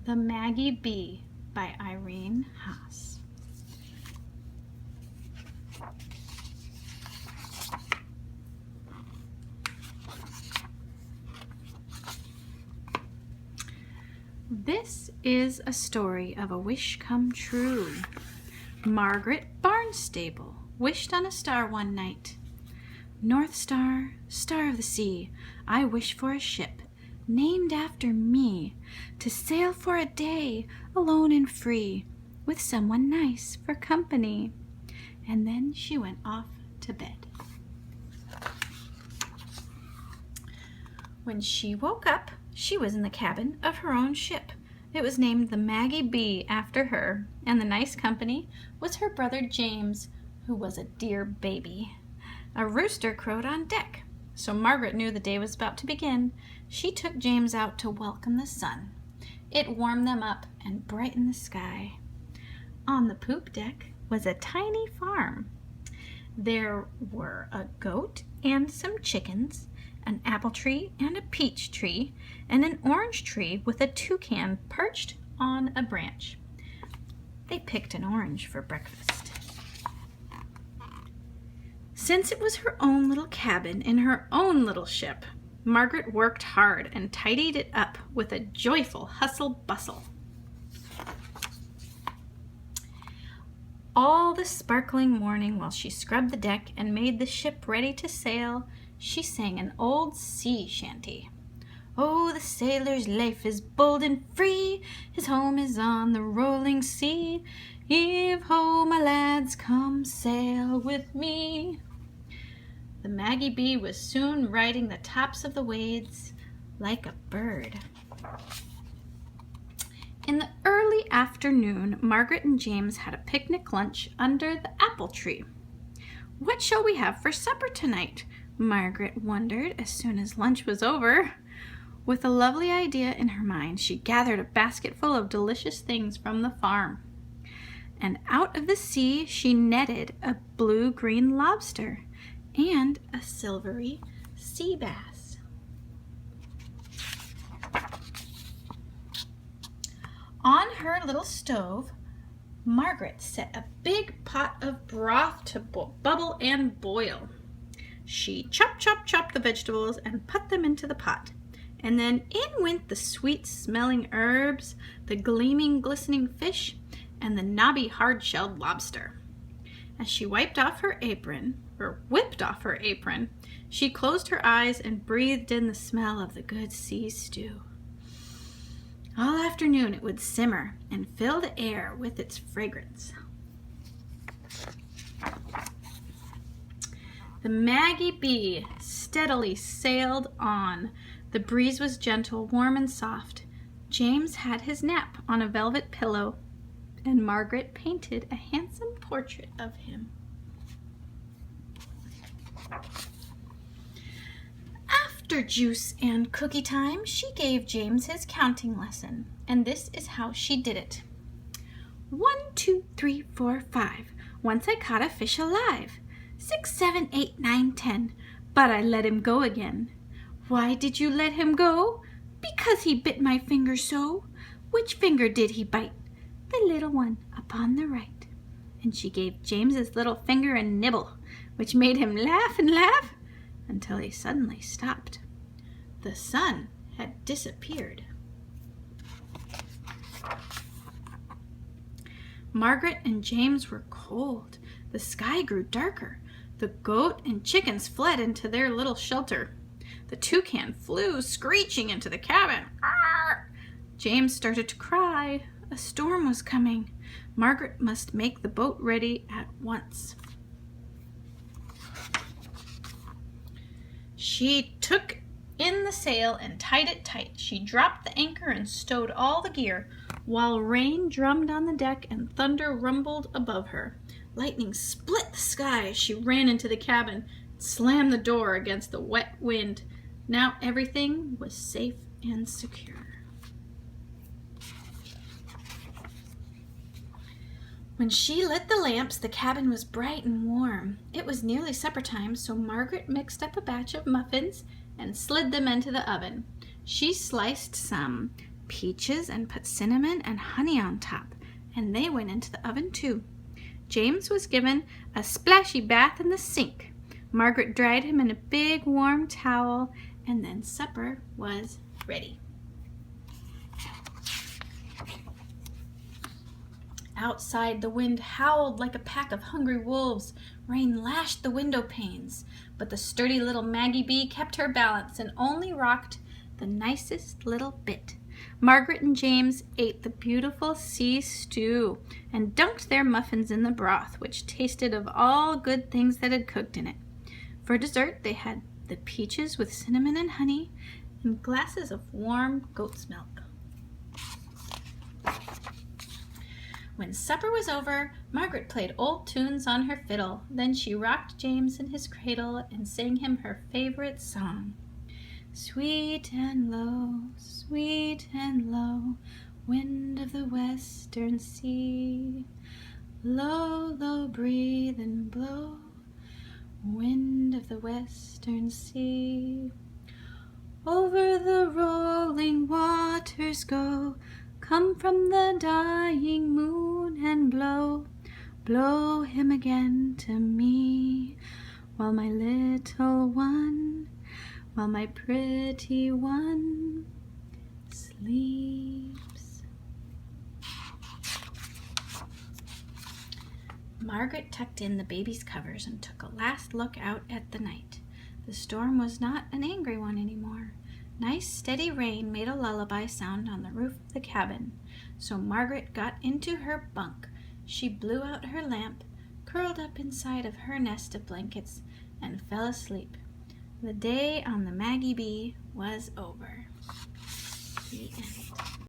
The Maggie B by Irene Haas. This is a story of a wish come true. Margaret Barnstable wished on a star one night. North Star, star of the sea, I wish for a ship named after me, to sail for a day, alone and free, with someone nice for company. And then she went off to bed. When she woke up, she was in the cabin of her own ship. It was named the Maggie B after her, and the nice company was her brother James, who was a dear baby. A rooster crowed on deck, so Margaret knew the day was about to begin. She took James out to welcome the sun. It warmed them up and brightened the sky. On the poop deck was a tiny farm. There were a goat and some chickens, an apple tree and a peach tree, and an orange tree with a toucan perched on a branch. They picked an orange for breakfast. Since it was her own little cabin in her own little ship, Margaret worked hard and tidied it up with a joyful hustle-bustle. All the sparkling morning, while she scrubbed the deck and made the ship ready to sail, she sang an old sea shanty. Oh, the sailor's life is bold and free, his home is on the rolling sea. Heave-ho, my lads, come sail with me. The Maggie B was soon riding the tops of the waves like a bird. In the early afternoon, Margaret and James had a picnic lunch under the apple tree. What shall we have for supper tonight? Margaret wondered as soon as lunch was over. With a lovely idea in her mind, she gathered a basket full of delicious things from the farm. And out of the sea, she netted a blue-green lobster and a silvery sea bass. On her little stove, Margaret set a big pot of broth to bubble and boil. She chopped the vegetables and put them into the pot. And then in went the sweet-smelling herbs, the gleaming, glistening fish, and the knobby, hard-shelled lobster. As she whipped off her apron, she closed her eyes and breathed in the smell of the good sea stew. All afternoon it would simmer and fill the air with its fragrance. The Maggie B steadily sailed on. The breeze was gentle, warm, and soft. James had his nap on a velvet pillow, and Margaret painted a handsome portrait of him. After juice and cookie time, she gave James his counting lesson, and this is how she did it. 1, 2, 3, 4, 5. Once I caught a fish alive. 6, 7, 8, 9, 10. But I let him go again. Why did you let him go? Because he bit my finger so. Which finger did he bite? The little one upon the right. And she gave James's little finger a nibble, which made him laugh and laugh until he suddenly stopped. The sun had disappeared. Margaret and James were cold. The sky grew darker. The goat and chickens fled into their little shelter. The toucan flew screeching into the cabin. Arr! James started to cry. A storm was coming. Margaret must make the boat ready at once. She took in the sail and tied it tight. She dropped the anchor and stowed all the gear, while rain drummed on the deck and thunder rumbled above her. Lightning split the sky as she ran into the cabin, slammed the door against the wet wind. Now everything was safe and secure. When she lit the lamps, the cabin was bright and warm. It was nearly supper time, so Margaret mixed up a batch of muffins and slid them into the oven. She sliced some peaches and put cinnamon and honey on top, and they went into the oven too. James was given a splashy bath in the sink. Margaret dried him in a big warm towel, and then supper was ready. Outside, the wind howled like a pack of hungry wolves. Rain lashed the window panes, but the sturdy little Maggie B kept her balance and only rocked the nicest little bit. Margaret and James ate the beautiful sea stew and dunked their muffins in the broth, which tasted of all good things that had cooked in it. For dessert, they had the peaches with cinnamon and honey and glasses of warm goat's milk. When supper was over, Margaret played old tunes on her fiddle. Then she rocked James in his cradle and sang him her favorite song. Sweet and low, wind of the western sea. Low, low, breathe and blow, wind of the western sea. Over the rolling waters go, come from the dying moon and blow, blow him again to me, while my little one, while my pretty one sleeps. Margaret tucked in the baby's covers and took a last look out at the night. The storm was not an angry one anymore. Nice steady rain made a lullaby sound on the roof of the cabin. So Margaret got into her bunk. She blew out her lamp, curled up inside of her nest of blankets, and fell asleep. The day on the Maggie B was over. The end.